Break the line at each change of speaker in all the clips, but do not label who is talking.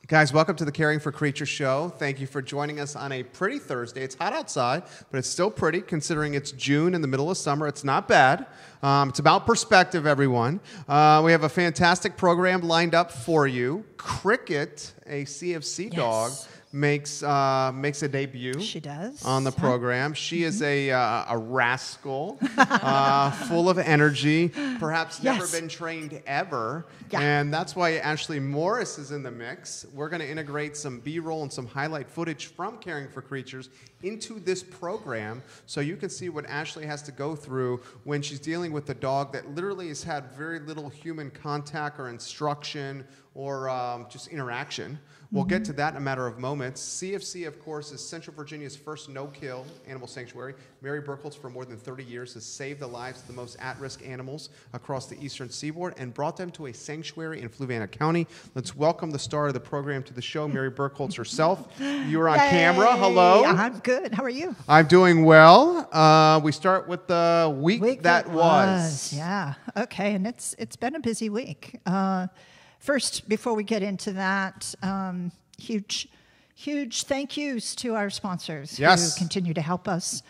Guys, welcome to the Caring for Creatures show. Thank you for joining us on a pretty Thursday. It's hot outside, but it's still pretty considering it's June in the middle of summer. It's not bad. It's about perspective, everyone. We have a fantastic program lined up for you. Cricket, a CFC dog, makes a debut.
She does
on the program. She is a rascal, full of energy. Perhaps never been trained ever, and that's why Ashleigh Morris is in the mix. We're going to integrate some B-roll and some highlight footage from Caring for Creatures into this program, so you can see what Ashleigh has to go through when she's dealing with a dog that literally has had very little human contact or instruction or just interaction. We'll get to that in a matter of moments. CFC, of course, is Central Virginia's first no-kill animal sanctuary. Mary Birkholz, for more than 30 years, has saved the lives of the most at-risk animals across the eastern seaboard and brought them to a sanctuary in Fluvanna County. Let's welcome the star of the program to the show, Mary Birkholz herself. You are on camera. Hello.
I'm good. How are you?
I'm doing well. We start with the week that was.
Yeah. Okay. And it's been a busy week. First, before we get into that, huge thank yous to our sponsors who continue to help us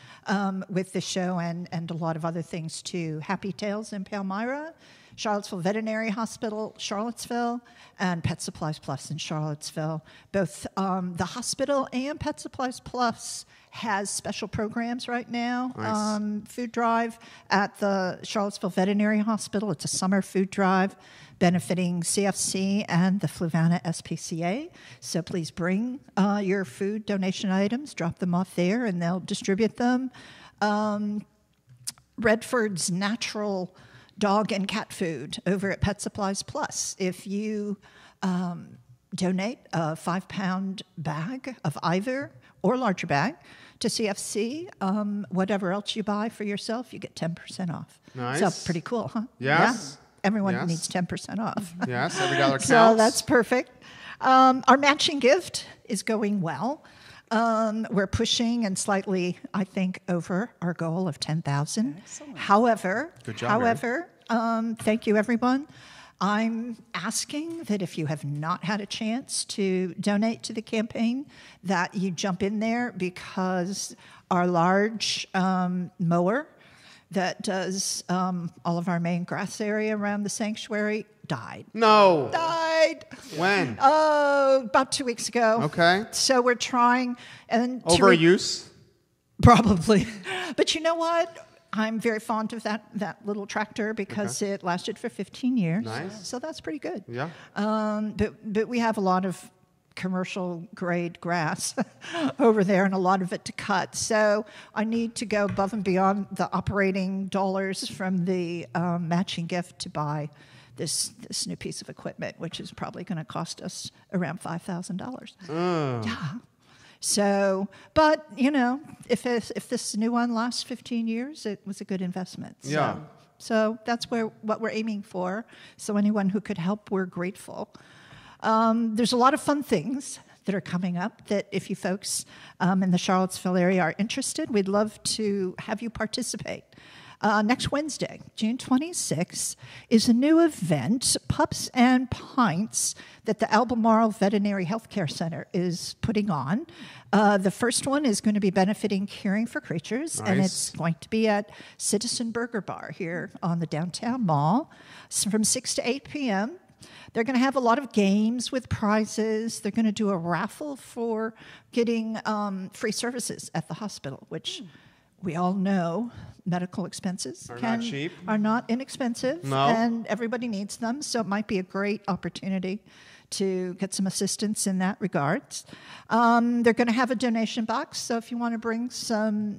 with the show and a lot of other things too. Happy Tales in Palmyra, Charlottesville Veterinary Hospital, Charlottesville, and Pet Supplies Plus in Charlottesville. Both the hospital and Pet Supplies Plus has special programs right now. Nice. Food drive at the Charlottesville Veterinary Hospital. It's a summer food drive benefiting CFC and the Fluvanna SPCA. So please bring your food donation items, drop them off there, and they'll distribute them. Redford's natural dog and cat food over at Pet Supplies Plus. If you donate a 5-pound bag of either or larger bag to CFC, whatever else you buy for yourself, you get 10% off.
Nice.
So pretty cool, huh?
Yes.
Yeah. Everyone needs 10% off.
Yes, every dollar counts.
So that's perfect. Our matching gift is going well. We're pushing and slightly, I think, over our goal of 10,000. However,
good job,
thank you, everyone. I'm asking that if you have not had a chance to donate to the campaign, that you jump in there because our large mower that does all of our main grass area around the sanctuary died.
No.
Died.
When?
Oh, about 2 weeks ago.
Okay.
So we're trying. And
overuse?
Probably. But you know what? I'm very fond of that little tractor because it lasted for 15 years.
Nice.
So that's pretty good.
Yeah.
But we have a lot of commercial grade grass over there and a lot of it to cut. So I need to go above and beyond the operating dollars from the matching gift to buy this new piece of equipment, which is probably going to cost us around $5,000. Yeah. So, but you know, if this new one lasts 15 years, it was a good investment.
Yeah.
So that's what we're aiming for. So anyone who could help, we're grateful. There's a lot of fun things that are coming up that if you folks in the Charlottesville area are interested, we'd love to have you participate. Next Wednesday, June 26th, is a new event, Pups and Pints, that the Albemarle Veterinary Healthcare Center is putting on. The first one is going to be benefiting Caring for Creatures, and it's going to be at Citizen Burger Bar here on the downtown mall from 6 to 8 p.m. They're going to have a lot of games with prizes. They're going to do a raffle for getting free services at the hospital, which we all know medical expenses are not inexpensive, and everybody needs them. So it might be a great opportunity to get some assistance in that regards. They're going to have a donation box, so if you want to bring some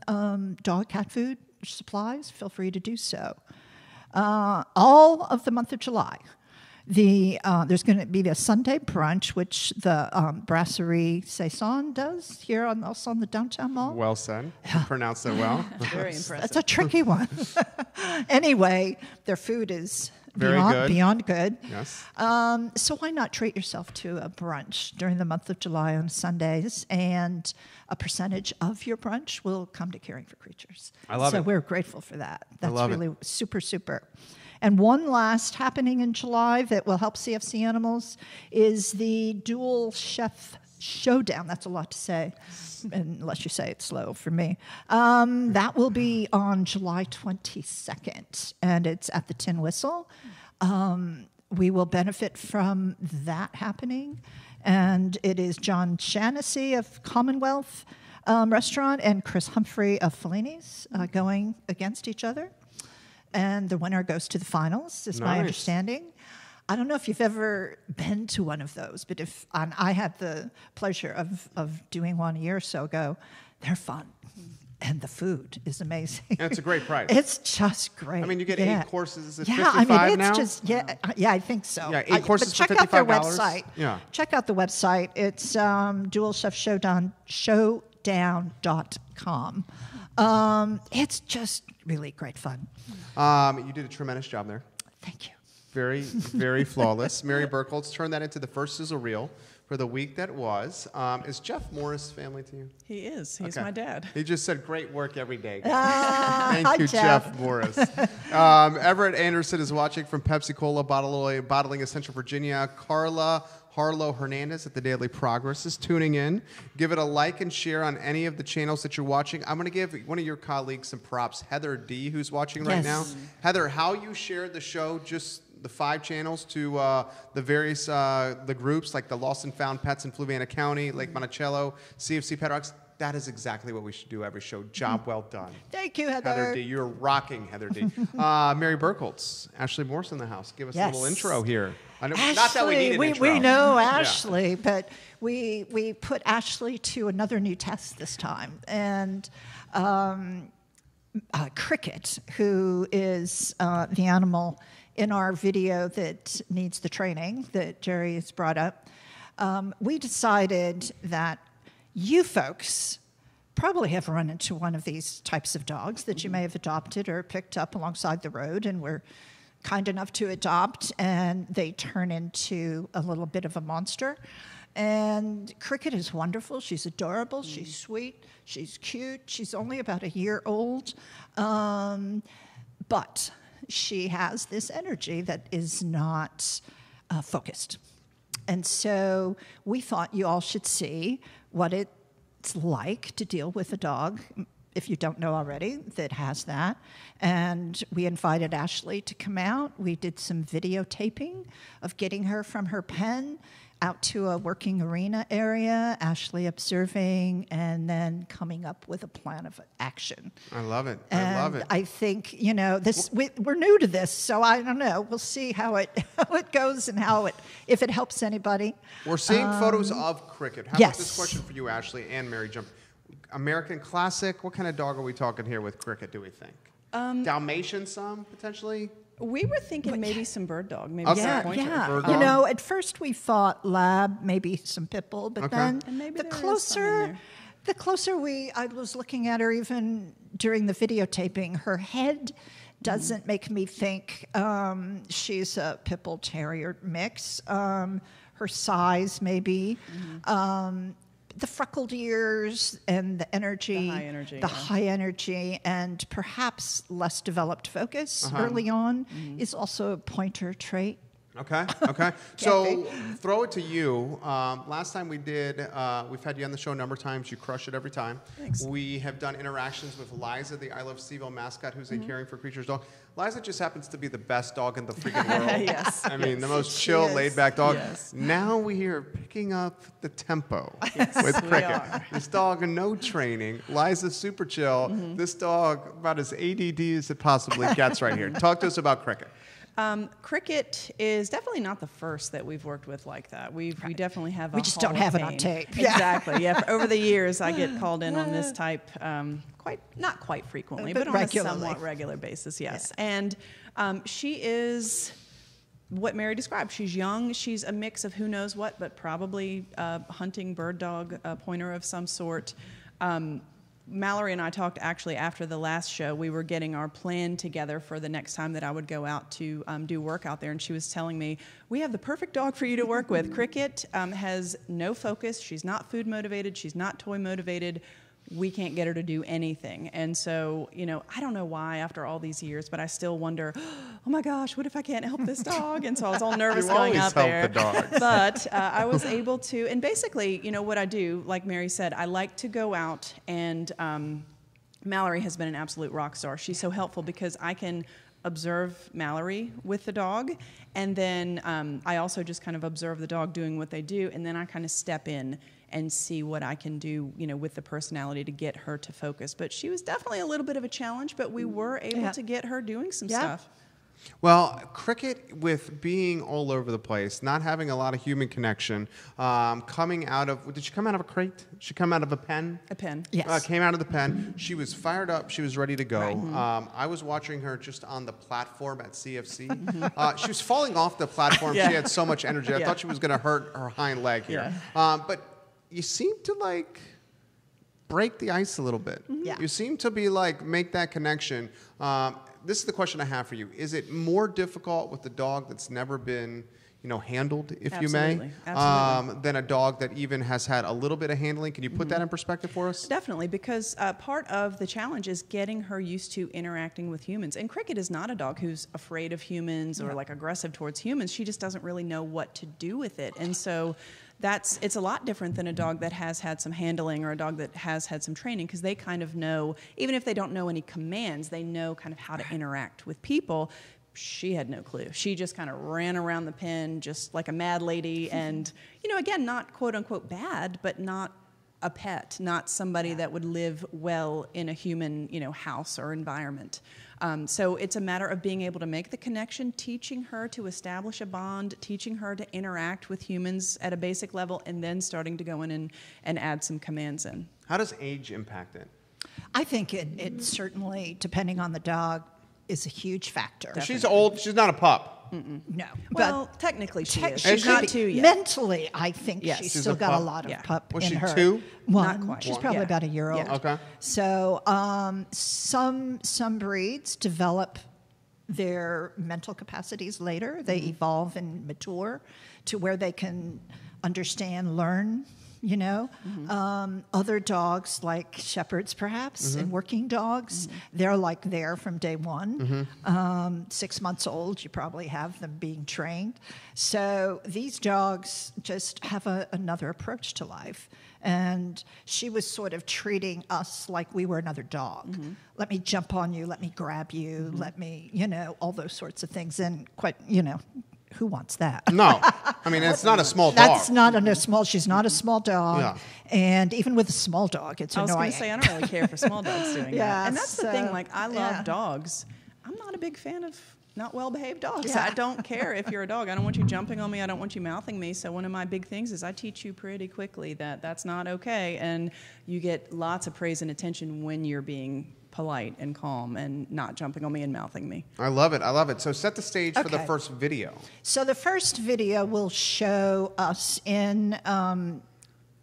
dog, cat food, supplies, feel free to do so. All of the month of July, there's going to be a Sunday brunch, which the Brasserie Saison does here also on the downtown mall.
Well said. You pronounced it well.
Very impressive.
That's a tricky one. Anyway, their food is beyond good.
Yes.
So why not treat yourself to a brunch during the month of July on Sundays, and a percentage of your brunch will come to Caring for Creatures.
I love it.
So we're grateful for that. That's really super, super. And one last happening in July that will help CFC animals is the Dual Chef Showdown. That's a lot to say, unless you say it's slow for me. That will be on July 22nd, and it's at the Tin Whistle. We will benefit from that happening, and it is John Shaughnessy of Commonwealth Restaurant and Chris Humphrey of Fellini's going against each other, and the winner goes to the finals, is my understanding. I don't know if you've ever been to one of those, but I had the pleasure of doing one a year or so ago. They're fun. And the food is amazing.
And it's a great price.
It's just great.
I mean, you get 8 courses. Is it
$55
$55 now?
Yeah, I think so.
Yeah, 8 courses for $55.
Check out their website.
Yeah.
Check out the website. It's dualchefshowdown.com. It's just really great fun.
You did a tremendous job there.
Thank you.
Very, very flawless. Mary Birkholz turned that into the first sizzle reel for the week that was. Is Jeff Morris family to you?
He is. He's my dad.
He just said, great work every day. Thank you,
Jeff.
Morris. Everett Anderson is watching from Pepsi-Cola Bottling in Central Virginia. Carla Harlow Hernandez at the Daily Progress is tuning in. Give it a like and share on any of the channels that you're watching. I'm going to give one of your colleagues some props, Heather D., who's watching right now. Heather, how you shared the show, just the 5 channels to the various the groups like the Lost and Found Pets in Fluvanna County, Lake Monticello, CFC Pet Rocks. That is exactly what we should do every show. Job well done.
Thank you, Heather.
Heather D. You're rocking, Heather D. Mary Birkholz, Ashleigh Morris in the house. Give us a little intro here. I know,
Ashleigh,
not that we need an intro.
We know Ashleigh, but we put Ashleigh to another new test this time. And Cricket, who is the animal in our video that needs the training that Jerry has brought up, we decided that you folks probably have run into one of these types of dogs that you may have adopted or picked up alongside the road and were kind enough to adopt, and they turn into a little bit of a monster. And Cricket is wonderful. She's adorable. She's sweet. She's cute. She's only about a year old. But she has this energy that is not focused. And so we thought you all should see what it's like to deal with a dog, if you don't know already, that has that. And we invited Ashleigh to come out. We did some videotaping of getting her from her pen out to a working arena area, Ashleigh observing, and then coming up with a plan of action.
I love it.
And
I love it.
I think, we're new to this, so I don't know. We'll see how it goes and if it helps anybody.
We're seeing photos of Cricket. How about this question for you, Ashleigh, and Mary Jump? American Classic, what kind of dog are we talking here with Cricket, do we think? Dalmatian some, potentially?
We were thinking maybe some bird dog, maybe
Okay.
some pointer.
Yeah.
Bird dog.
At first we thought lab, maybe some pit bull, but then
And maybe
the
there is some in
closer
there.
I was looking at her even during the videotaping, her head doesn't make me think she's a pit bull terrier mix. Her size maybe. The freckled ears and the energy, the high energy, and perhaps less developed focus early on is also a pointer trait.
Okay. So throw it to you. Last time we did, we've had you on the show a number of times. You crush it every time.
Thanks.
We have done interactions with Liza, the I Love Steveville mascot, who's a Caring for Creatures dog. Liza just happens to be the best dog in the freaking world.
Yes.
I mean, the most chill, laid-back dog.
Yes.
Now we hear her picking up the tempo with Cricket. This dog, no training. Liza's super chill. This dog, about as ADD as it possibly gets right here. Talk to us about Cricket.
Cricket is definitely not the first that we've worked with like that. We definitely have.
We just don't have it on tape.
Exactly. Yeah. Over the years, I get called in on this type not quite frequently, but on
regularly.
a somewhat regular basis. Yes. Yeah. And she is what Mary described. She's young. She's a mix of who knows what, but probably a hunting bird dog, a pointer of some sort. Mallory and I talked actually after the last show. We were getting our plan together for the next time that I would go out to do work out there, and she was telling me, we have the perfect dog for you to work with. Cricket has no focus. She's not food motivated. She's not toy motivated. we can't get her to do anything. And so, you know, I don't know why after all these years, but I still wonder, oh my gosh, what if I can't help this dog? And so I was all nervous going out there.
You always help the dogs.
But I was able to, and basically, you know, what I do, like Mary said, I like to go out and Mallory has been an absolute rock star. She's so helpful because I can observe Mallory with the dog, and then I also just kind of observe the dog doing what they do, and then I kind of step in and see what I can do, you know, with the personality to get her to focus. But she was definitely a little bit of a challenge, but we were able to get her doing some stuff.
Well, Cricket, with being all over the place, not having a lot of human connection, coming out of, did she come out of a crate? Did she come out of a pen?
A pen.
Yes.
Came out of the pen. She was fired up. She was ready to go. Right. I was watching her just on the platform at CFC. She was falling off the platform. She had so much energy. I thought she was going to hurt her hind leg here. But you seem to, like, break the ice a little bit. You seem to be, like, make that connection. This is the question I have for you. Is it more difficult with the dog that's never been, you know, handled, if you may, than a dog that even has had a little bit of handling? Can you put that in perspective for us?
Definitely, because part of the challenge is getting her used to interacting with humans. And Cricket is not a dog who's afraid of humans or like aggressive towards humans. She just doesn't really know what to do with it. And so it's a lot different than a dog that has had some handling or a dog that has had some training, because they kind of know, even if they don't know any commands, they know kind of how to interact with people. She had no clue. She just kind of ran around the pen just like a mad lady, and, you know, again, not quote unquote bad, but not a pet, not somebody that would live well in a human, you know, house or environment. So it's a matter of being able to make the connection, teaching her to establish a bond, teaching her to interact with humans at a basic level, and then starting to go in and add some commands in.
How does age impact it?
I think it certainly, depending on the dog, is a huge factor.
Definitely. She's old. She's not a pup.
No.
Well,
but
technically she is.
She's
not 2 yet.
Mentally, I think she's still got
pup.
a lot of pup
Was
in
she
her.
2?
One.
Not quite.
She's probably about a year old.
Okay.
So some breeds develop their mental capacities later. They evolve and mature to where they can understand, learn, you know. Other dogs, like shepherds perhaps, and working dogs, they're like there from day one. 6 months old, you probably have them being trained. So these dogs just have another approach to life. And she was sort of treating us like we were another dog. Let me jump on you, let me grab you, let me, you know, all those sorts of things. And quite, you know, who wants that?
No. I mean, it's not a small dog.
That's not a small, she's not a small dog.
Yeah.
And even with a small dog, it's annoying.
I was going to say, I don't really care for small dogs doing that. And that's the thing, like, I love dogs. I'm not a big fan of not well-behaved dogs. I don't care if you're a dog. I don't want you jumping on me. I don't want you mouthing me. So one of my big things is I teach you pretty quickly that that's not okay. And you get lots of praise and attention when you're being polite and calm and not jumping on me and mouthing me.
I love it. I love it. So set the stage for the first video.
So the first video will show us in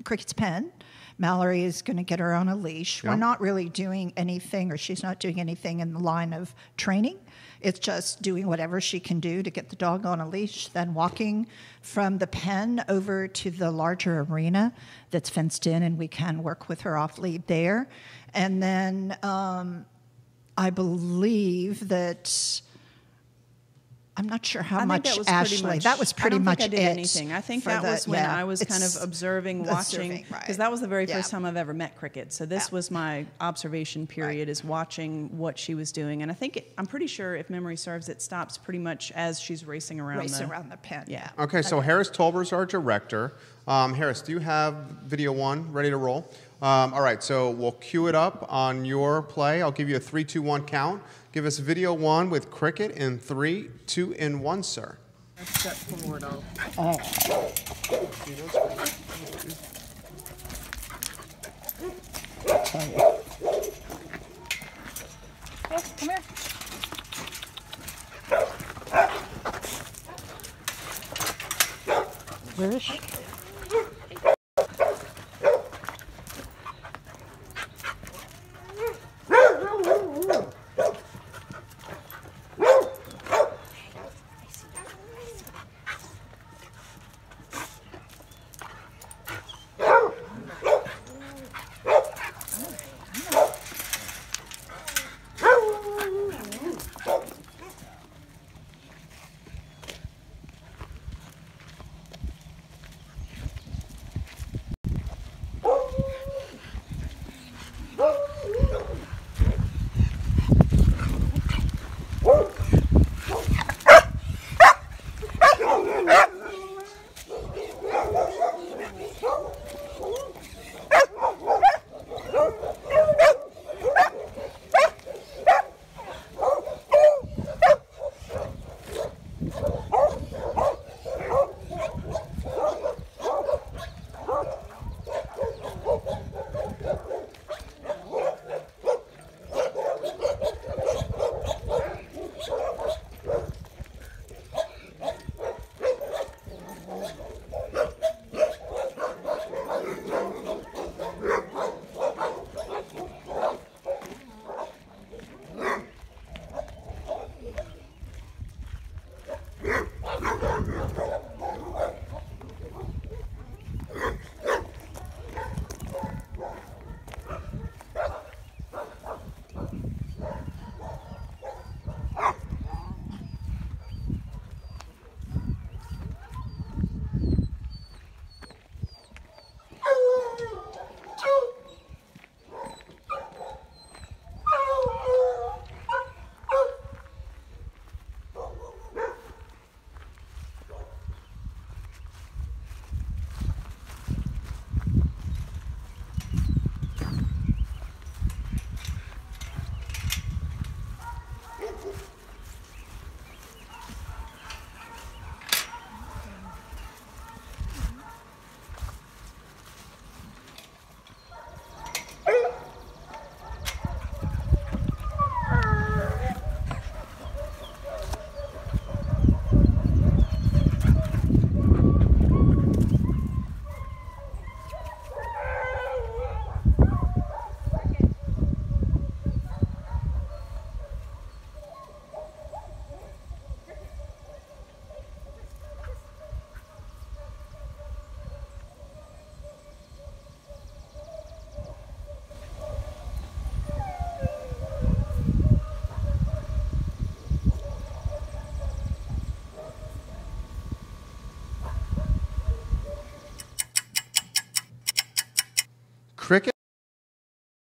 Cricket's pen. Mallory is going to get her on a leash. We're not really doing anything, or she's not doing anything in the line of training. It's just doing whatever she can do to get the dog on a leash, then walking from the pen over to the larger arena that's fenced in, and we can work with her off lead there. And then I believe that, I'm not sure how much Ashleigh. That was pretty much it.
I don't think I did anything. I think that was when I was kind of observing, watching, because that was the very first time I've ever met Cricket. So this was my observation period, is watching what she was doing. And I think I'm pretty sure, if memory serves, it stops pretty much as she's racing around
the pen.
Yeah.
Okay, so Harris Tolber's our director. Harris, do you have video 1 ready to roll? All right, so we'll cue it up on your play. I'll give you a 3, 2, 1 count. Give us video 1 with Cricket in 3, 2, and 1, sir.
Let's step forward.
Come here. Where is she?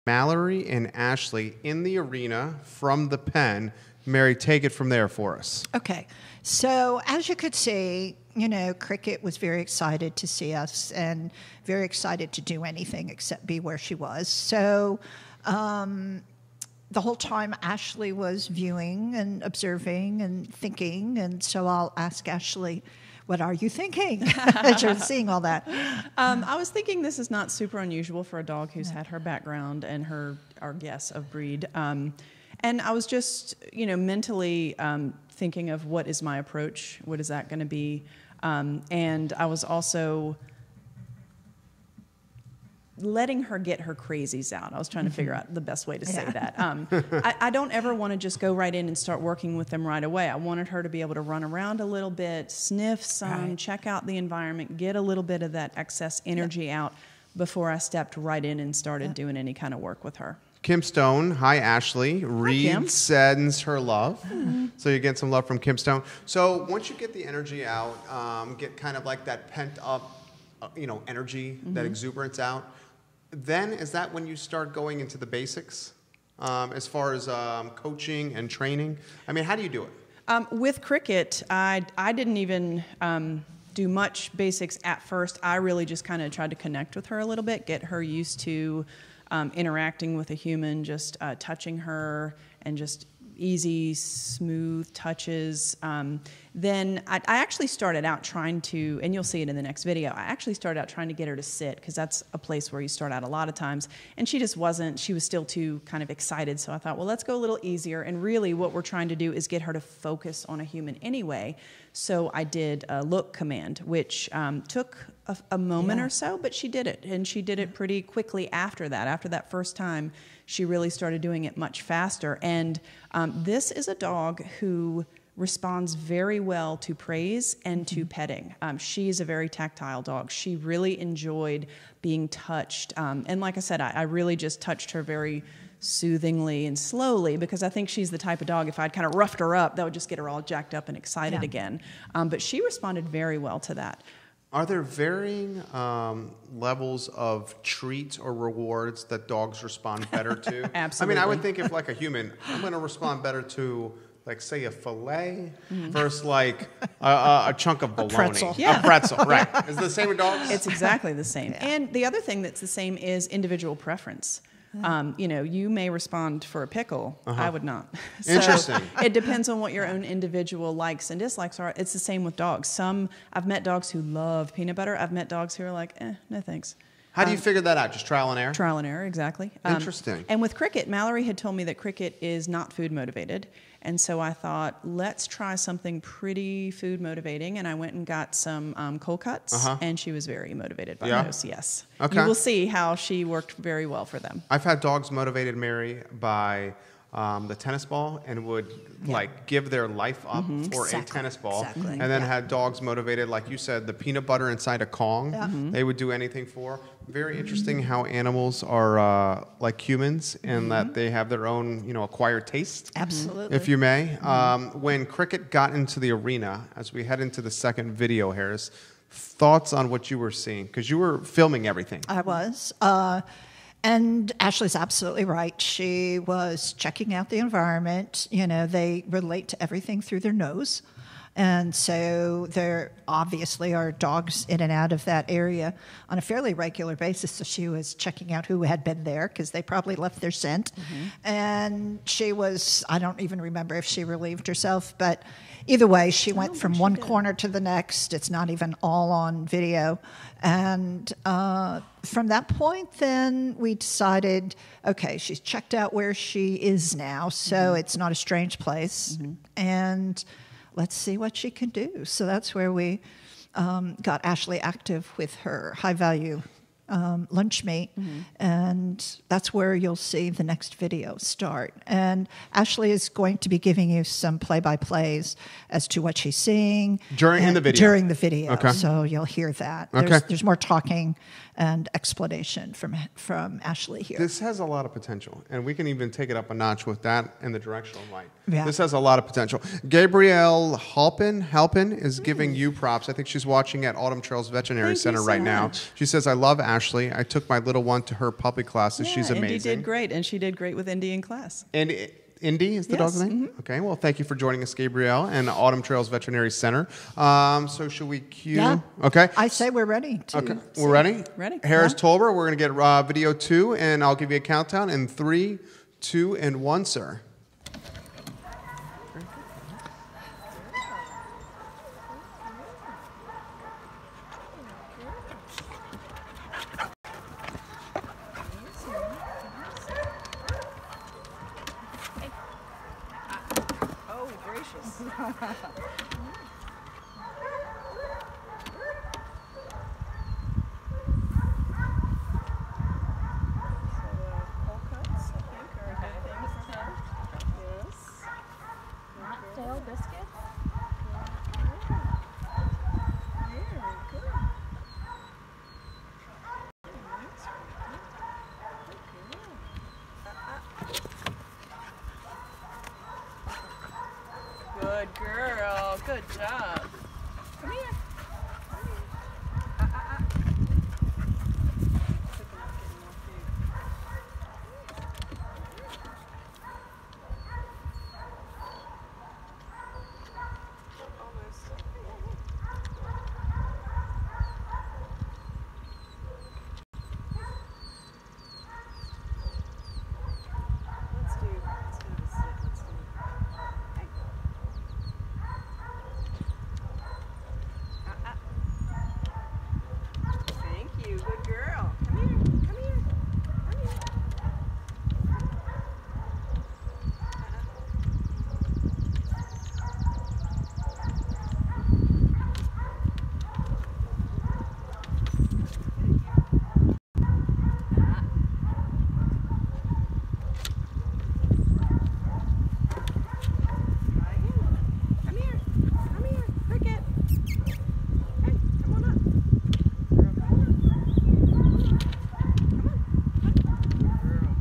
Mallory and Ashleigh in the arena from the pen. Mary, take it from there for us.
Okay. So as you could see, you know, Cricket was very excited to see us and very excited to do anything except be where she was. So the whole time Ashleigh was viewing and observing and thinking. And so I'll ask Ashleigh, what are you thinking as you're seeing all that?
I was thinking this is not super unusual for a dog who's had her background and our guess of breed. And I was just, you know, mentally thinking of what is my approach? What is that going to be? And I was also letting her get her crazies out. I was trying to figure out the best way to say that. I don't ever want to just go right in and start working with them right away. I wanted her to be able to run around a little bit, sniff some, check out the environment, get a little bit of that excess energy out before I stepped right in and started doing any kind of work with her.
Kim Stone, hi Ashleigh. Reed
Kim.
sends her love. So you get some love from Kim Stone. So once you get the energy out, get kind of like that pent up, energy, that exuberance out, then is that when you start going into the basics as far as coaching and training? I mean, how do you do it?
With Cricket, I didn't even do much basics at first. I really just kind of tried to connect with her a little bit, get her used to interacting with a human, just touching her and just easy, smooth touches. Then I actually started out trying to, and you'll see it in the next video, I actually started out trying to get her to sit because that's a place where you start out a lot of times. And she just wasn't, she was still too kind of excited. So I thought, well, let's go a little easier. And really what we're trying to do is get her to focus on a human anyway. So I did a look command, which took a moment or so, but she did it. And she did it pretty quickly after that. After that first time, she really started doing it much faster. And this is a dog who responds very well to praise and to petting. She is a very tactile dog. She really enjoyed being touched. And like I said, I really just touched her very soothingly and slowly because I think she's the type of dog, if I'd kind of roughed her up, that would just get her all jacked up and excited again. But she responded very well to that.
Are there varying levels of treats or rewards that dogs respond better to?
Absolutely.
I mean, I would think if like a human, I'm going to respond better to, like, say, a filet versus like a chunk of bologna.
Pretzel.
Yeah.
A pretzel, right. Is it the same with dogs?
It's exactly the same. And the other thing that's the same is individual preference. You may respond for a pickle. I would not. So
Interesting.
It depends on what your own individual likes and dislikes are. It's the same with dogs. I've met dogs who love peanut butter. I've met dogs who are like, no thanks.
How do you figure that out? Just trial and error?
Trial and error, exactly.
Interesting.
And with Cricket, Mallory had told me that Cricket is not food motivated. And so I thought, let's try something pretty food motivating. And I went and got some cold cuts, and she was very motivated by those, yes.
Okay.
You will see how she worked very well for them.
I've had dogs motivated, Mary, by the tennis ball and would like give their life up for a tennis ball.
Exactly.
And then had dogs motivated, like you said, the peanut butter inside a Kong, they would do anything for. Very interesting how animals are like humans and that they have their own, acquired taste.
Absolutely.
If you may. When Cricket got into the arena, as we head into the second video, Harris, thoughts on what you were seeing? Because you were filming everything.
I was. And Ashleigh's absolutely right. She was checking out the environment. They relate to everything through their nose. And so there obviously are dogs in and out of that area on a fairly regular basis. So she was checking out who had been there because they probably left their scent. And she was, I don't even remember if she relieved herself, but either way, she went from one corner to the next. It's not even all on video. And from that point, then we decided, okay, she's checked out where she is now, so it's not a strange place. And let's see what she can do. So that's where we got Ashleigh active with her high-value lunch meat, and that's where you'll see the next video start. And Ashleigh is going to be giving you some play-by-plays as to what she's seeing
During the video?
During the video,
Okay.
so you'll hear that.
Okay.
There's more talking and explanation from Ashleigh here.
This has a lot of potential, and we can even take it up a notch with that and the directional light.
Yeah.
This has a lot of potential. Gabrielle Halpin is giving you props. I think she's watching at Autumn Trails Veterinary Center right now. She says, I love Ashleigh. I took my little one to her puppy classes. She's amazing.
Indy did great, and she did great with Indy in class.
And Indy is the dog's name?
Mm-hmm.
Okay, well, thank you for joining us, Gabrielle, and Autumn Trails Veterinary Center. So should we cue?
Yeah.
Okay.
I say we're ready.
Okay, we're ready?
Ready.
Harris Tolber, we're going to get video 2, and I'll give you a countdown in 3, 2, and 1, sir.
Oh, gracious.
Stale biscuits?
Good girl. Good job. Come here. Thank you. Good girl. Come here. Come here. Come here. Come here. Come here. Cricket. Hey, come on up. Girl, come on up. Come on. Girl.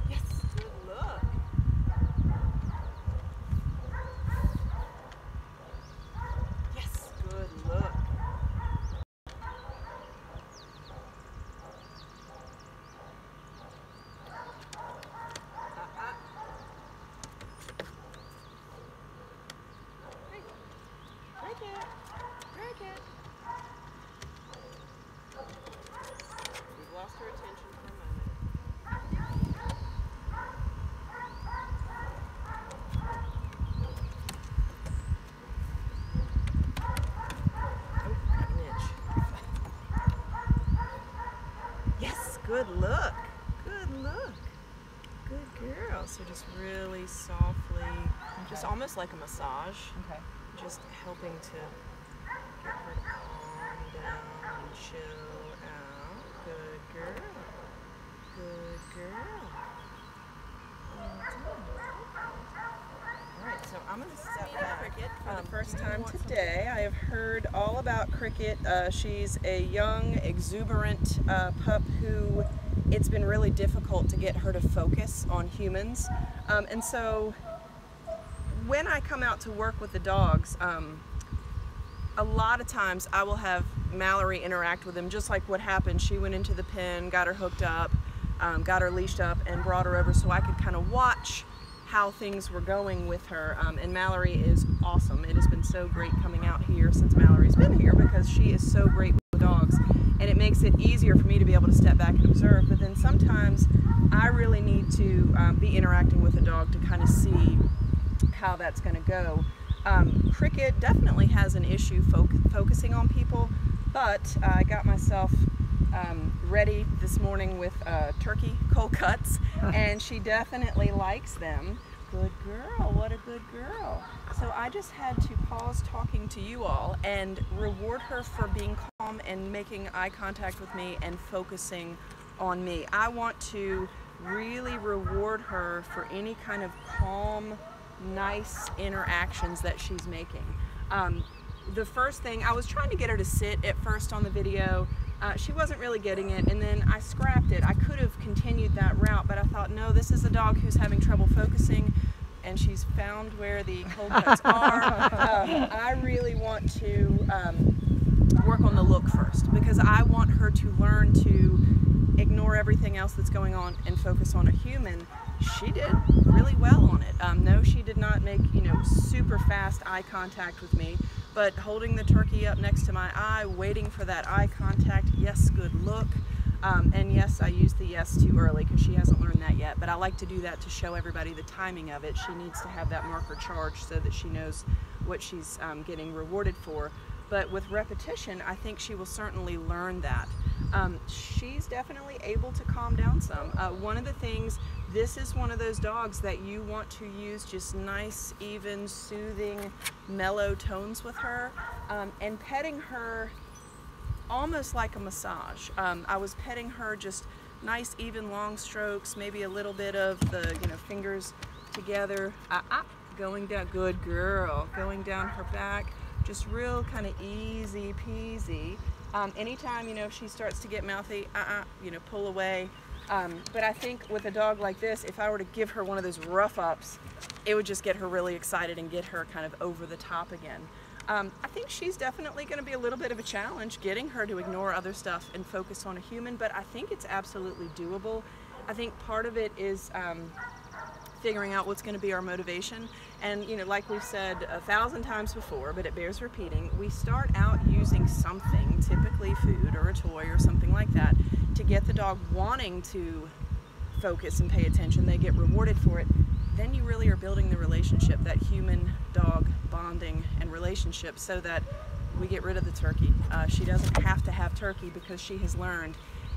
Yes. Good look. Yes. Good look. Cricket. Cricket. We've lost her attention for a moment. Yes, good look. Good look. Good girl. So just really softly, just almost like a massage.
Okay.
Just helping to get her to calm down and chill out. Good girl. Good girl. All right, so I'm going to step back. Cricket for the first time today. I have heard all about Cricket. She's a young, exuberant pup who it's been really difficult to get her to focus on humans. And so when I come out to work with the dogs, a lot of times I will have Mallory interact with them, just like what happened. She went into the pen, got her hooked up, got her leashed up, and brought her over so I could kind of watch how things were going with her. And Mallory is awesome. It has been so great coming out here since Mallory's been here because she is so great with dogs. And it makes it easier for me to be able to step back and observe. But then sometimes I really need to be interacting with a dog to kind of see how that's going to go. Cricket definitely has an issue focusing on people, but I got myself ready this morning with turkey cold cuts, and she definitely likes them. Good girl, what a good girl. So I just had to pause talking to you all and reward her for being calm and making eye contact with me and focusing on me. I want to really reward her for any kind of calm, nice interactions that she's making. the first thing, I was trying to get her to sit at first on the video. She wasn't really getting it, and then I scrapped it. I could have continued that route, but I thought, no, this is a dog who's having trouble focusing, and she's found where the cold cuts are. I really want to work on the look first, because I want her to learn to ignore everything else that's going on and focus on a human. She did really well on it. No, she did not make, super fast eye contact with me, but holding the turkey up next to my eye, waiting for that eye contact, yes, good look. And yes, I used the yes too early because she hasn't learned that yet, but I like to do that to show everybody the timing of it. She needs to have that marker charged so that she knows what she's getting rewarded for. But with repetition, I think she will certainly learn that. She's definitely able to calm down some. One of the things, this is one of those dogs that you want to use just nice, even, soothing, mellow tones with her, and petting her almost like a massage. I was petting her just nice, even, long strokes, maybe a little bit of the, fingers together, going down, good girl, going down her back, just real kind of easy peasy. Anytime, if she starts to get mouthy, pull away. But I think with a dog like this, if I were to give her one of those rough ups, it would just get her really excited and get her kind of over the top again. I think she's definitely going to be a little bit of a challenge getting her to ignore other stuff and focus on a human, but I think it's absolutely doable. I think part of it is figuring out what's going to be our motivation. And, like we've said 1,000 times before, but it bears repeating, we start out using something, typically food or a toy or something like that, to get the dog wanting to focus and pay attention. They get rewarded for it. Then you really are building the relationship, that human-dog bonding and relationship, so that we get rid of the turkey. She doesn't have to have turkey because she has learned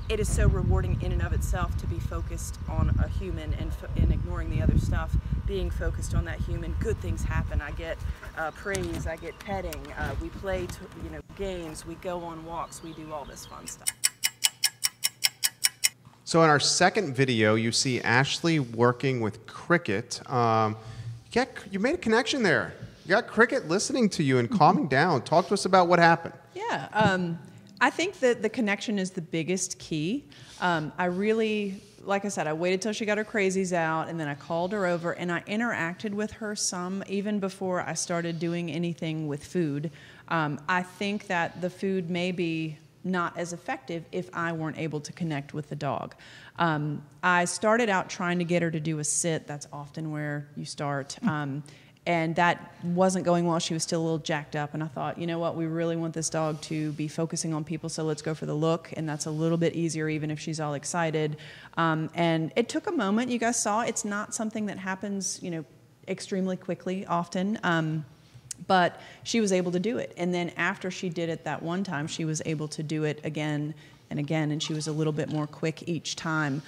it is so rewarding in and of itself to be focused on a human and ignoring the other stuff. Being focused on that human, good things happen. I get praise, I get petting, we play games, we go on walks, we do all this fun stuff.
So in our second video, you see Ashleigh working with Cricket. You made a connection there. You got Cricket listening to you and calming down. Talk to us about what happened.
Yeah, I think that the connection is the biggest key. I really, like I said, I waited till she got her crazies out, and then I called her over, and I interacted with her some, even before I started doing anything with food. I think that the food may be not as effective if I weren't able to connect with the dog. I started out trying to get her to do a sit. That's often where you start. And that wasn't going well. She was still a little jacked up. And I thought, you know what, we really want this dog to be focusing on people, so let's go for the look. And that's a little bit easier even if she's all excited. And it took a moment. You guys saw it's not something that happens, extremely quickly often. But she was able to do it. And then after she did it that one time, she was able to do it again and again, and she was a little bit more quick each time.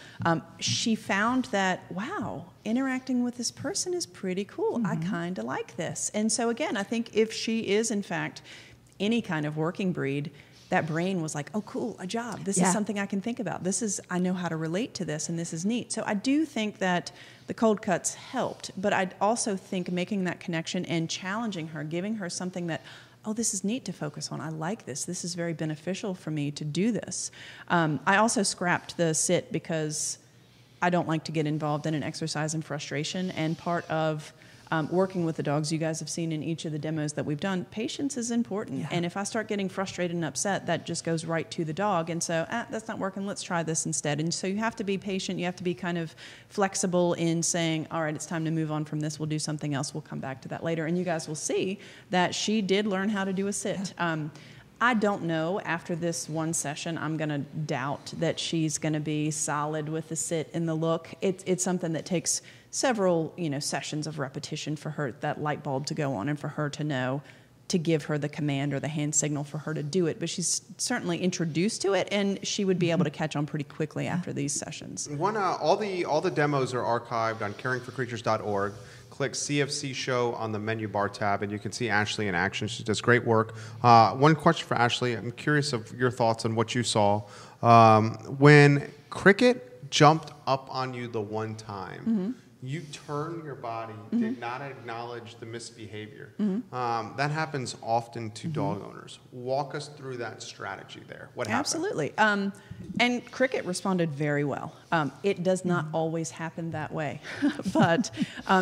She found that, wow, interacting with this person is pretty cool. I kind of like this. And so again, I think if she is, in fact, any kind of working breed, that brain was like, oh, cool, a job. This is something I can think about. I know how to relate to this, and this is neat. So I do think that the cold cuts helped, but I also think making that connection and challenging her, giving her something that, oh, this is neat to focus on. I like this. This is very beneficial for me to do this. I also scrapped the sit because I don't like to get involved in an exercise in frustration, and part of working with the dogs, you guys have seen in each of the demos that we've done, patience is important. Yeah. And if I start getting frustrated and upset, that just goes right to the dog. And so, that's not working, let's try this instead. And so you have to be patient. You have to be kind of flexible in saying, all right, it's time to move on from this. We'll do something else. We'll come back to that later. And you guys will see that she did learn how to do a sit. I don't know, after this one session, I'm going to doubt that she's going to be solid with the sit and the look. It's something that takes several, sessions of repetition for her, that light bulb to go on, and for her to know to give her the command or the hand signal for her to do it. But she's certainly introduced to it, and she would be able to catch on pretty quickly after these sessions.
All the demos are archived on caringforcreatures.org. Click CFC Show on the menu bar tab, and you can see Ashleigh in action. She does great work. One question for Ashleigh. I'm curious of your thoughts on what you saw. When Cricket jumped up on you the one time, you turn your body, did not acknowledge the misbehavior. That happens often to dog owners. Walk us through that strategy there. What happened?
Absolutely. And Cricket responded very well. It does not always happen that way, but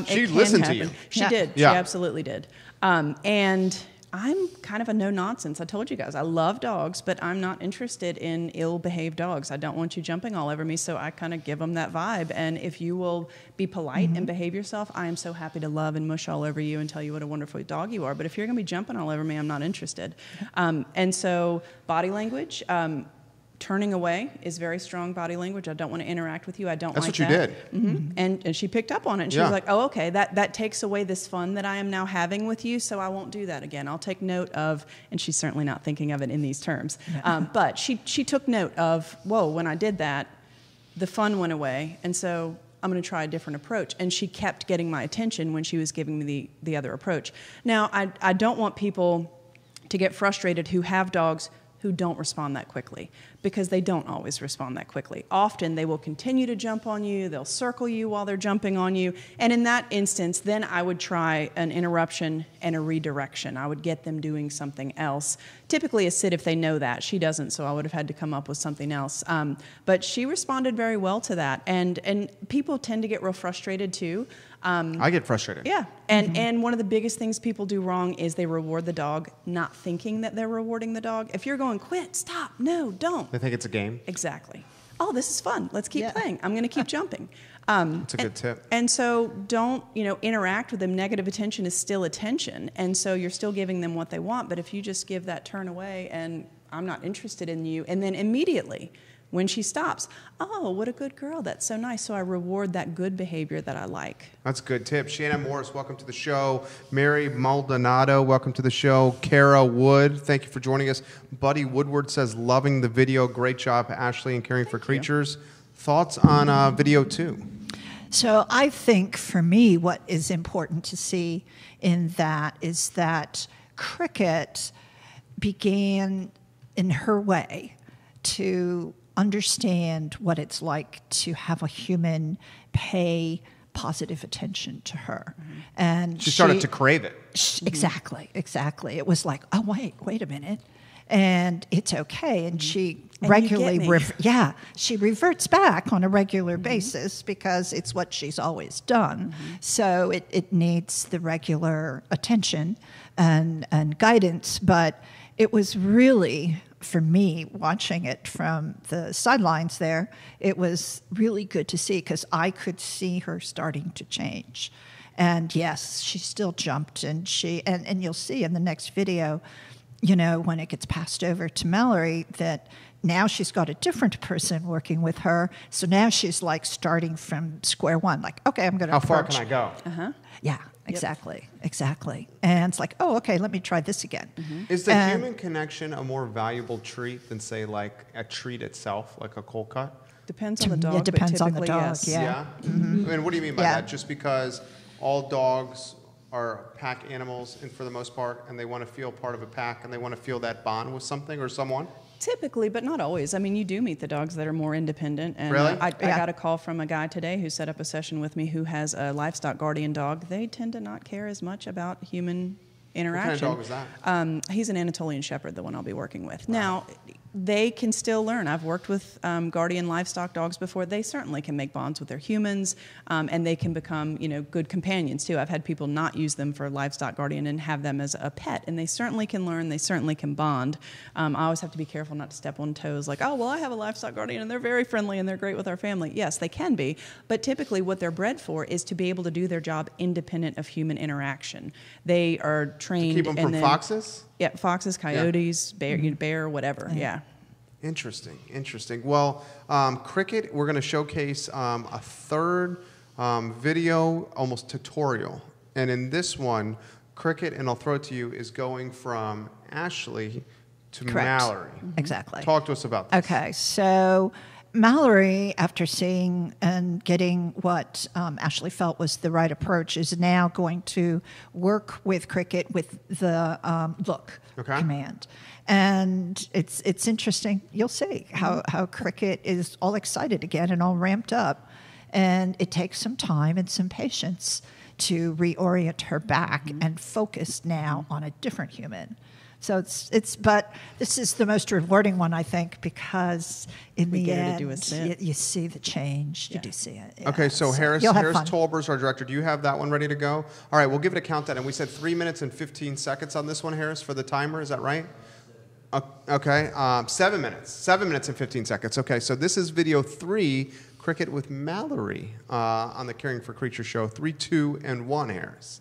she
it can
listened
happen.
to you.
She did.
Yeah.
She absolutely did. And I'm kind of a no-nonsense. I told you guys, I love dogs, but I'm not interested in ill-behaved dogs. I don't want you jumping all over me, so I kind of give them that vibe. And if you will be polite and behave yourself, I am so happy to love and mush all over you and tell you what a wonderful dog you are. But if you're going to be jumping all over me, I'm not interested. And so body language, turning away is very strong body language. I don't want to interact with you. I don't
That's
like
what
that.
you did.
And she picked up on it. And she was like, oh, okay, that takes away this fun that I am now having with you, so I won't do that again. I'll take note of, and she's certainly not thinking of it in these terms, but she took note of, whoa, when I did that, the fun went away, and so I'm going to try a different approach. And she kept getting my attention when she was giving me the other approach. Now, I don't want people to get frustrated who have dogs who don't respond that quickly, because they don't always respond that quickly. Often they will continue to jump on you, they'll circle you while they're jumping on you, and in that instance, then I would try an interruption and a redirection. I would get them doing something else. Typically a sit if they know that. She doesn't, so I would have had to come up with something else. But she responded very well to that, and people tend to get real frustrated too.
I get frustrated.
Yeah, and one of the biggest things people do wrong is they reward the dog, not thinking that they're rewarding the dog. If you're going, quit, stop, no, don't.
They think it's a game.
Exactly. Oh, this is fun. Let's keep playing. I'm going to keep jumping.
That's a good tip.
And so don't, interact with them. Negative attention is still attention, and so you're still giving them what they want. But if you just give that turn away and I'm not interested in you, and then immediately when she stops, oh, what a good girl, that's so nice. So I reward that good behavior that I like.
That's a good tip. Shannon Morris, welcome to the show. Mary Maldonado, welcome to the show. Kara Wood, thank you for joining us. Buddy Woodward says, loving the video. Great job, Ashleigh, in caring for creatures. Thoughts on video 2?
So I think for me, what is important to see in that is that Cricket began in her way to understand what it's like to have a human pay positive attention to her. And
she started to crave it.
Exactly. It was like, oh, wait a minute. And it's okay. And she regularly, she reverts back on a regular basis because it's what she's always done. So it needs the regular attention and guidance. But it was really, for me, watching it from the sidelines there, it was really good to see because I could see her starting to change. And yes, she still jumped, and you'll see in the next video, when it gets passed over to Mallory, that now she's got a different person working with her. So now she's like starting from square one, like, okay, I'm going to
How far can I go?
Yeah. Exactly. And it's like, oh, okay, let me try this again.
Is the human connection a more valuable treat than, say, like a treat itself, like a cold cut?
Depends on the dog.
It depends on the dog,
yes.
yeah.
And what do you mean by that? Just because all dogs are pack animals, and for the most part, and they want to feel part of a pack, and they want to feel that bond with something or someone?
Typically, but not always. I mean, you do meet the dogs that are more independent. And
really?
I got a call from a guy today who set up a session with me who has a livestock guardian dog. They tend to not care as much about human interaction.
What kind of dog is that?
He's an Anatolian Shepherd, the one I'll be working with. Wow. Now, they can still learn. I've worked with guardian livestock dogs before. They certainly can make bonds with their humans, and they can become, good companions too. I've had people not use them for livestock guardian and have them as a pet, and they certainly can learn. They certainly can bond. I always have to be careful not to step on toes. Like, oh, well, I have a livestock guardian, and they're very friendly, and they're great with our family. Yes, they can be, but typically what they're bred for is to be able to do their job independent of human interaction. They are trained.
To keep them from foxes?
Yeah, foxes, coyotes, bear, whatever. Yeah.
Interesting. Well, Cricket, we're going to showcase a third video, almost tutorial. And in this one, Cricket, and I'll throw it to you, is going from Ashleigh to Mallory.
Exactly.
Talk to us about this.
Okay, so Mallory, after seeing and getting what Ashleigh felt was the right approach, is now going to work with Cricket with the look command. And it's interesting. You'll see how Cricket is all excited again and all ramped up. And it takes some time and some patience to reorient her back and focus now on a different human. So but this is the most rewarding one, I think, because in the end, you see the change. You do see it. Yeah.
Okay, so Harris Tolber's our director. Do you have that one ready to go? All right, we'll give it a countdown. And we said 3 minutes and 15 seconds on this one, Harris, for the timer. Is that right? Okay, 7 minutes. 7 minutes and 15 seconds. Okay, so this is video 3, Cricket with Mallory on the Caring for Creatures show. 3, 2, and 1, Harris.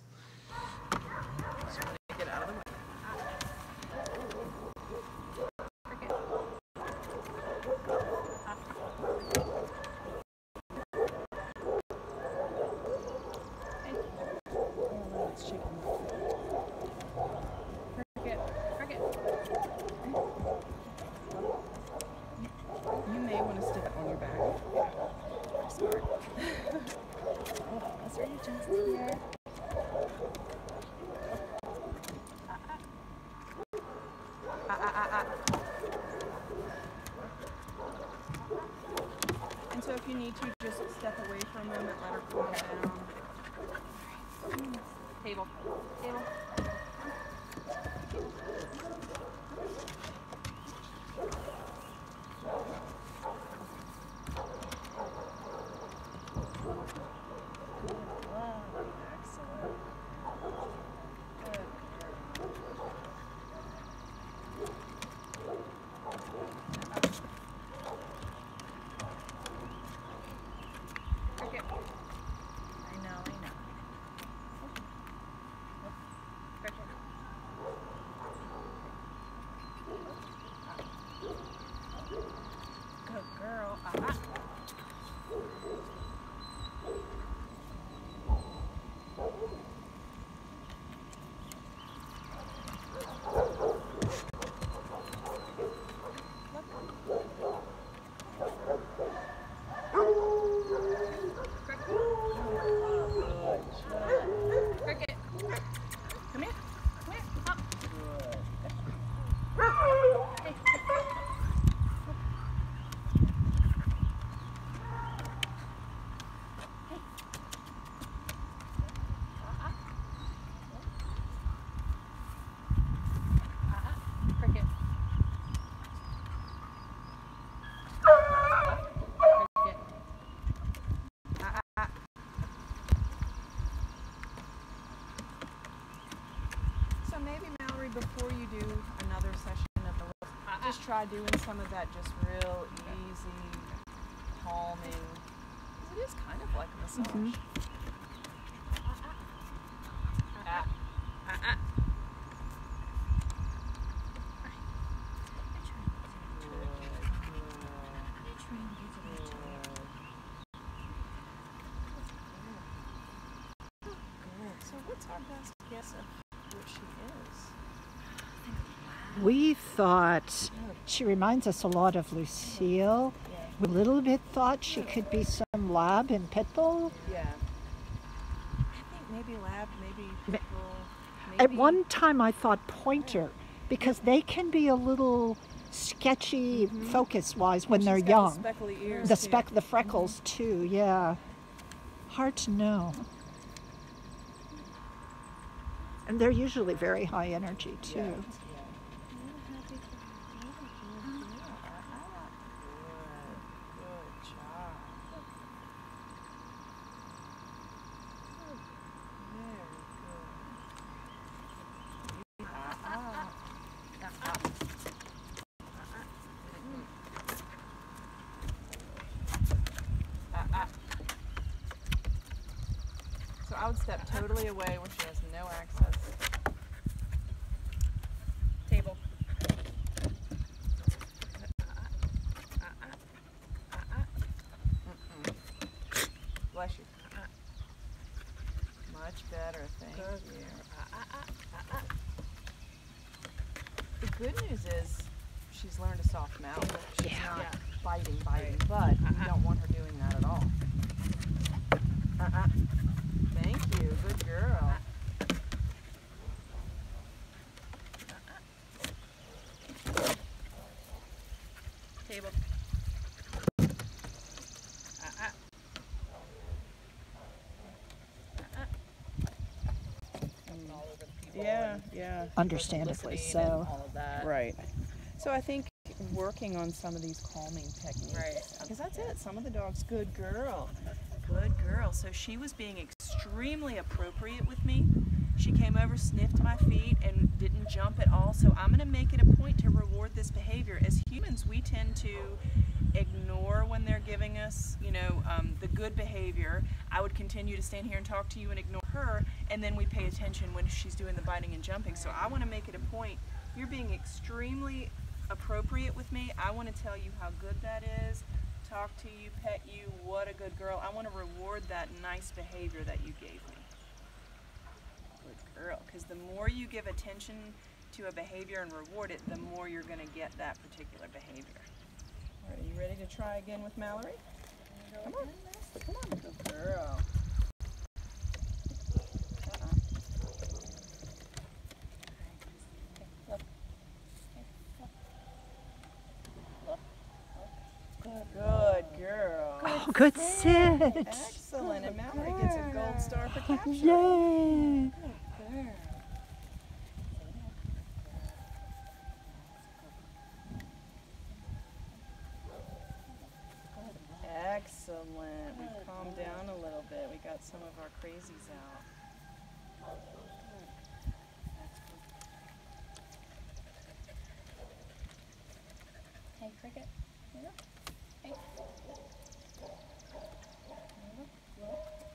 And so if you need to, just step away for a moment, let her calm down. Table. Table. Before you do another session of the lift, just try doing some of that just real easy, calming. It is kind of like a massage. So what's our best guess of what she is?
We thought she reminds us a lot of Lucille. We a little bit thought she could be some lab and pit bull.
Yeah. I think maybe lab, maybe pit bull.
At one time I thought pointer, because they can be a little sketchy focus-wise when they're young.
The speckly ears
the freckles too, yeah. Hard to know. And they're usually very high energy too.
Yeah. So I would step totally away when she has no access. Table. Bless you. Much better, thank you. The good news is she's learned a soft mouth. She's not biting, but we don't want her doing that at all. Thank you, good girl. Table. Yeah.
understandably so.
And all of that.
Right. So I think working on some of these calming techniques.
Right.
Because that's it. Some of the dogs, good girl. So she was being extremely appropriate with me. She came over, sniffed my feet, and didn't jump at all. So I'm going to make it a point to reward this behavior. As humans, we tend to ignore when they're giving us, the good behavior. I would continue to stand here and talk to you and ignore her, and then we pay attention when she's doing the biting and jumping. So I want to make it a point. You're being extremely appropriate with me. I want to tell you how good that is, talk to you, pet you, what a good girl. I want to reward that nice behavior that you gave me. Good girl, because the more you give attention to a behavior and reward it, the more you're going to get that particular behavior. All right, are you ready to try again with Mallory? Come on, good girl. Good girl.
Oh, good sit.
Excellent. And Mallory gets a gold star for capture.
Yay.
Good girl. Excellent. We've calmed down a little bit. We got some of our crazies out.
Hey, Cricket. Here. Hey.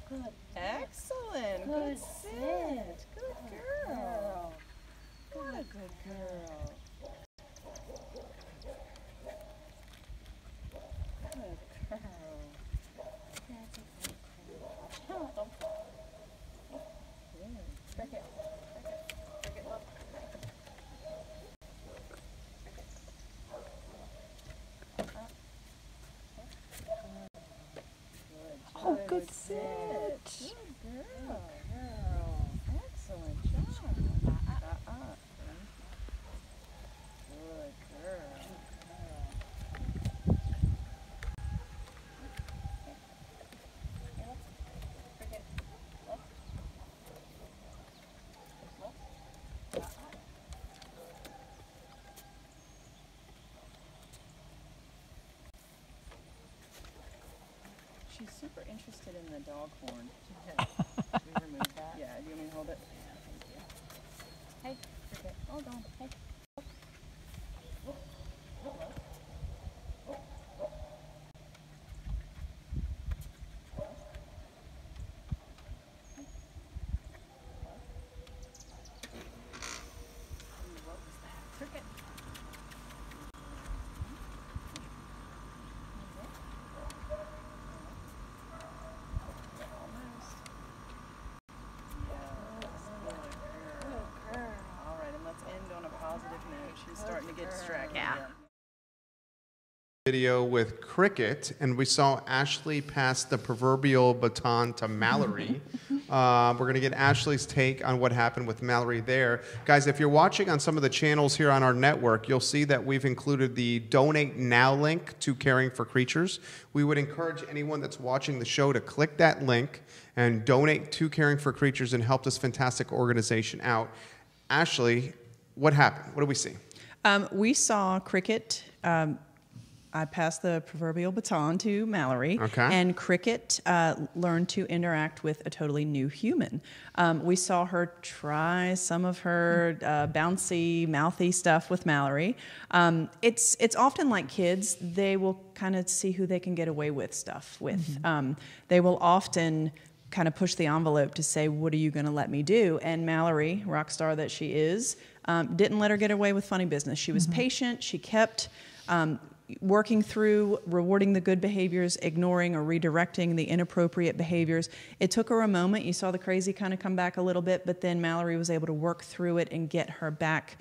Good.
Excellent. Good sit. Good girl. What a good girl. Good girl.
That's a good girl.
Cricket. Cricket, look.
Oh, good sit.
Good girl. Excellent job. Good girl. She's super interested in the dog horn. Should we remove that? Yeah, do you want me to hold it?
Hey, Cricket. Hold on. Hey.
Cricket. All right, and let's end on a positive note. She's starting to get distracted.
Yeah.
Video with Cricket, and we saw Ashleigh pass the proverbial baton to Mallory. We're going to get Ashleigh's take on what happened with Mallory there. Guys, if you're watching on some of the channels here on our network, you'll see that we've included the Donate Now link to Caring for Creatures. We would encourage anyone that's watching the show to click that link and donate to Caring for Creatures and help this fantastic organization out. Ashleigh, what happened? What did we see?
We saw Cricket. I passed the proverbial baton to Mallory, and Cricket learned to interact with a totally new human. We saw her try some of her bouncy, mouthy stuff with Mallory. It's often like kids; they will kind of see who they can get away with stuff with. They will often kind of push the envelope to say, "What are you going to let me do?" And Mallory, rock star that she is, didn't let her get away with funny business. She was patient. She kept working through rewarding the good behaviors, ignoring or redirecting the inappropriate behaviors. It took her a moment. You saw the crazy kind of come back a little bit, but then Mallory was able to work through it and get her back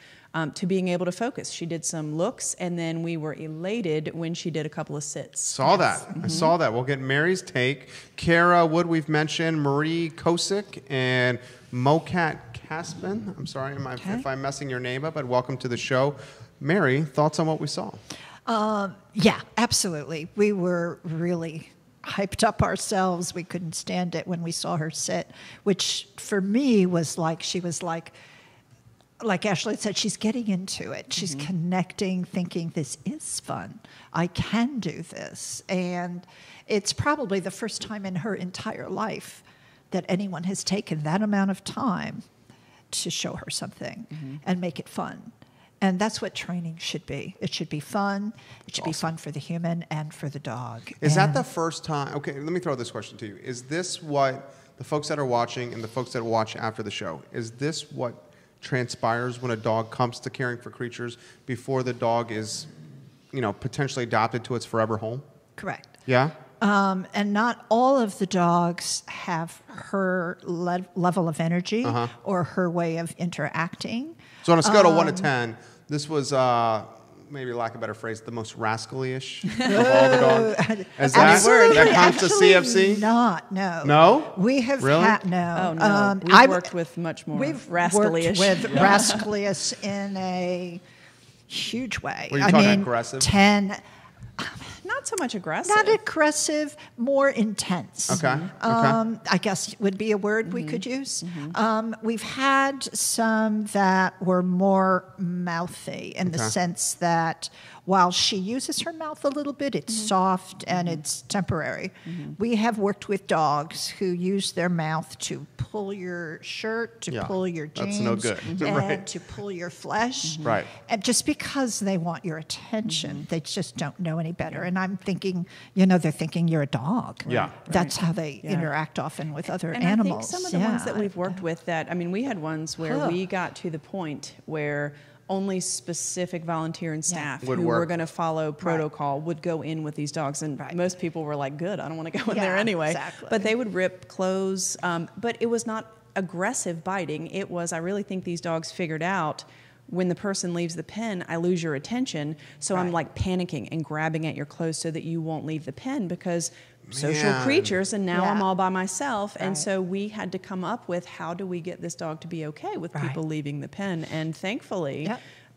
to being able to focus. She did some looks, and then we were elated when she did a couple of sits.
Saw that. I saw that. We'll get Mary's take. Kara Wood, we've mentioned. Marie Kosick and Mokat Caspin. I'm sorry if I'm messing your name up, but welcome to the show. Mary, thoughts on what we saw?
Yeah, absolutely. We were really hyped up ourselves. We couldn't stand it when we saw her sit, which for me was like, she was like like Ashleigh said, she's getting into it. She's connecting, thinking, this is fun. I can do this. And it's probably the first time in her entire life that anyone has taken that amount of time to show her something and make it fun. And that's what training should be. It should be fun. It should be fun for the human and for the dog.
Is that the first time? Okay, let me throw this question to you. Is this what the folks that are watching and the folks that watch after the show, is this what transpires when a dog comes to caring for creatures before the dog is, potentially adopted to its forever home?
Correct.
Yeah?
And not all of the dogs have her level of energy or her way of interacting.
So on a scale of 1 to 10, this was, maybe lack of a better phrase, the most rascally-ish of all the dogs. Is that comes to CFC?
Not, no.
No?
We have
Really?
No.
Oh, no. We've worked with much more rascally-ish.
We've worked with rascally-ish in a huge way.
Were you talking aggressive?
10...
Not so much aggressive.
Not aggressive, more intense.
Okay.
I guess would be a word we could use. We've had some that were more mouthy in the sense that while she uses her mouth a little bit, it's soft and it's temporary. We have worked with dogs who use their mouth to pull your shirt, to pull your jeans,
that's no good.
and to pull your flesh.
Right.
And just because they want your attention, they just don't know any better. And I'm thinking, they're thinking you're a dog.
Yeah.
That's how they interact often with other
and
animals.
I think some of the ones that we've worked with we had ones where we got to the point where only specific volunteer and staff who were going to follow protocol would go in with these dogs. And most people were like, good, I don't want to go in there anyway.
Exactly.
But they would rip clothes. But it was not aggressive biting. It was, I really think these dogs figured out when the person leaves the pen, I lose your attention. So I'm like panicking and grabbing at your clothes so that you won't leave the pen because social creatures, and now I'm all by myself. And so we had to come up with how do we get this dog to be okay with people leaving the pen. And thankfully,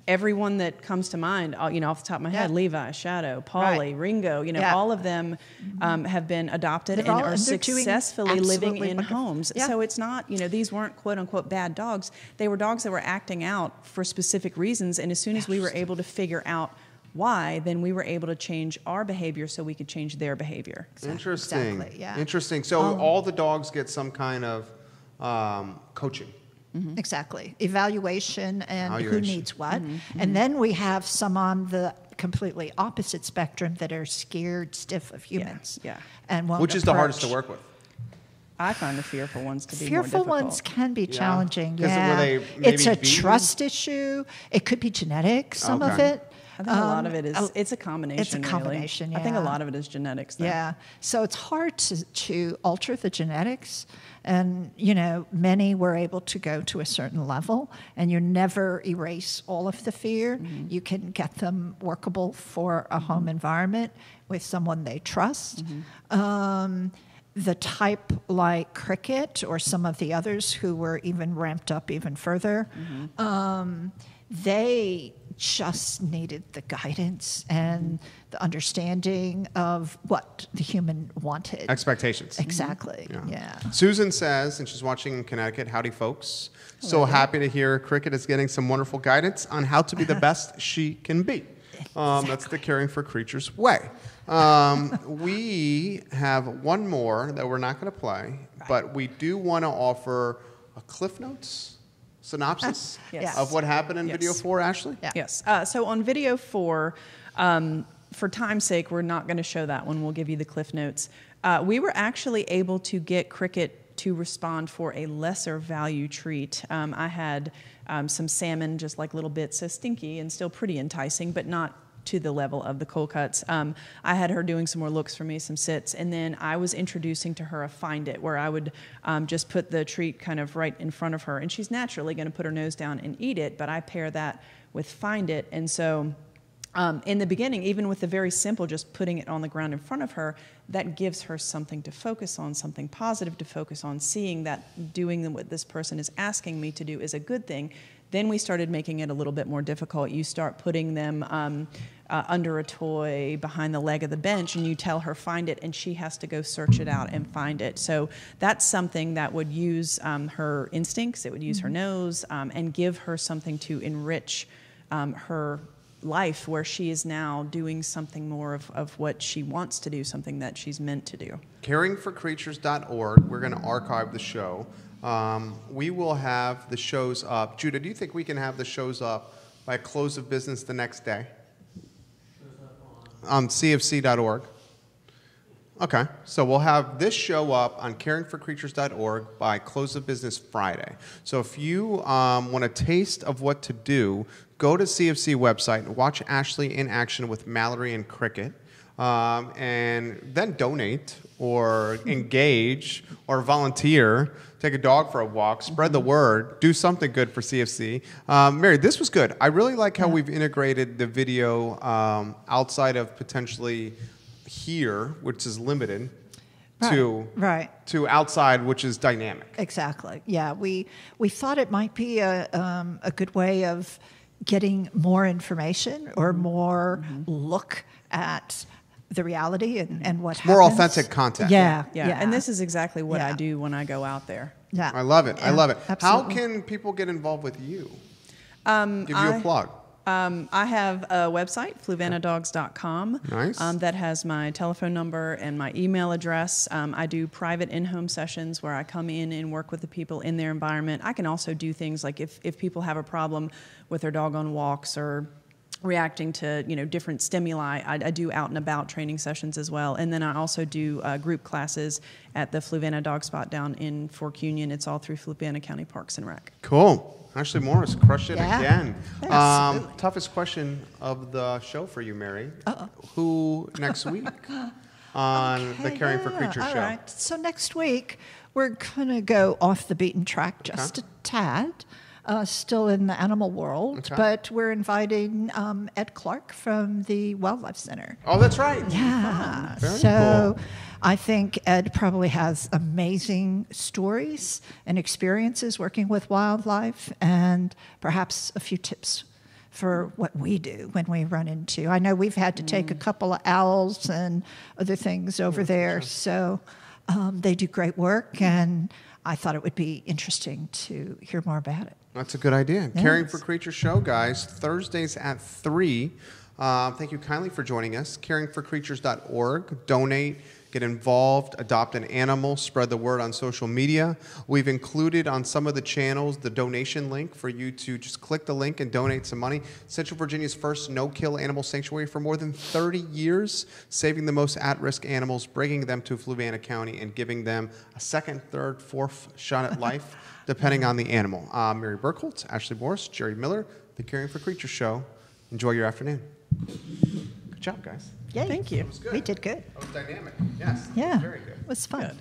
everyone that comes to mind, off the top of my head, Levi, Shadow, Polly, Ringo, all of them have been adopted and are successfully living in homes. So it's not, these weren't quote unquote bad dogs. They were dogs that were acting out for specific reasons. And as soon as we were able to figure out why, then we were able to change our behavior so we could change their behavior.
Interesting.
Exactly,
Interesting. So all the dogs get some kind of coaching.
Exactly. Evaluation and who needs what. And then we have some on the completely opposite spectrum that are scared stiff of humans. And won't
Which is the hardest to work with?
I find the fearful ones to be more difficult.
Fearful ones can be challenging.
Were they maybe
it's a
beaten?
Trust issue. It could be genetic, some of it.
I think a lot of it is, it's a combination.
It's a combination,
really. I think a lot of it is genetics, though.
Yeah. So it's hard to alter the genetics. And, many were able to go to a certain level, and you never erase all of the fear. You can get them workable for a home environment with someone they trust. The type like Cricket or some of the others who were even ramped up even further, they just needed the guidance and the understanding of what the human wanted.
Expectations.
Exactly. Yeah.
Susan says, and she's watching in Connecticut, howdy folks. So happy to hear Cricket is getting some wonderful guidance on how to be the best she can be. That's the Caring for Creatures way. We have one more that we're not going to play, but we do want to offer a Cliff Notes synopsis of what happened in video 4, Ashleigh?
Yes. So on video 4, for time's sake, we're not going to show that one. We'll give you the Cliff Notes. We were actually able to get Cricket to respond for a lesser value treat. I had some salmon, just like little bits, so stinky and still pretty enticing, but not to the level of the cold cuts. I had her doing some more looks for me, some sits, and then I was introducing to her a Find It, where I would just put the treat kind of right in front of her, and she's naturally going to put her nose down and eat it, but I pair that with Find It. And so in the beginning, even with the very simple, just putting it on the ground in front of her, that gives her something to focus on, something positive to focus on, seeing that doing what this person is asking me to do is a good thing. Then we started making it a little bit more difficult. You start putting them under a toy, behind the leg of the bench, and you tell her find it, and she has to go search it out and find it. So that's something that would use her instincts, it would use her nose, and give her something to enrich her life, where she is now doing something more of what she wants to do, something that she's meant to do.
Caringforcreatures.org. We're going to archive the show. We will have the shows up. Judah, do you think we can have the shows up by close of business the next day? On cfc.org. Okay, so we'll have this show up on caringforcreatures.org by close of business Friday. So if you want a taste of what to do, go to CFC website and watch Ashleigh in action with Mallory and Cricket, and then donate or engage or volunteer. Take a dog for a walk, spread the word, do something good for CFC. Mary, this was good. I really like how we've integrated the video outside of potentially here, which is limited, to outside, which is dynamic.
Exactly. Yeah, we thought it might be a good way of getting more information or more look at the reality and what happens.
More authentic content.
Yeah.
And this is exactly what I do when I go out there.
Yeah.
I love it.
Yeah,
I love it.
absolutely.
How can people get involved with you? Give you a plug.
I have a website, fluvannadogs.com.
Nice.
That has my telephone number and my email address. I do private in-home sessions where I come in and work with the people in their environment. I can also do things like if people have a problem with their dog on walks or reacting to different stimuli, I do out and about training sessions as well. And then I also do group classes at the Fluvanna Dog Spot down in Fork Union. It's all through Fluvanna County Parks and Rec.
Cool. Ashleigh Morris crushed it again.
Absolutely.
Toughest question of the show for you, Mary. Who next week on the Caring for Creatures show?
All right. So next week, we're going to go off the beaten track just a tad. Still in the animal world, but we're inviting Ed Clark from the Wildlife Center.
Oh, that's right.
Yeah.
Very
so
cool.
I think Ed probably has amazing stories and experiences working with wildlife, and perhaps a few tips for what we do when we run into. I know we've had to take a couple of owls and other things over there, so they do great work, and I thought it would be interesting to hear more about it.
That's a good idea.
Yes.
Caring for Creatures show, guys, Thursdays at 3. Thank you kindly for joining us. Caringforcreatures.org. Donate, get involved, adopt an animal, spread the word on social media. We've included on some of the channels the donation link for you to just click the link and donate some money. Central Virginia's first no-kill animal sanctuary for more than 30 years, saving the most at-risk animals, bringing them to Fluvanna County, and giving them a second, third, fourth shot at life, depending on the animal. Mary Birkholz, Ashleigh Morris, Jerry Miller, the Caring for Creatures show. Enjoy your afternoon. Good job, guys.
Yay.
Thank you.
That was good.
We did good.
That was dynamic. Yes.
Yeah.
That was very good.
It was fun.
Good.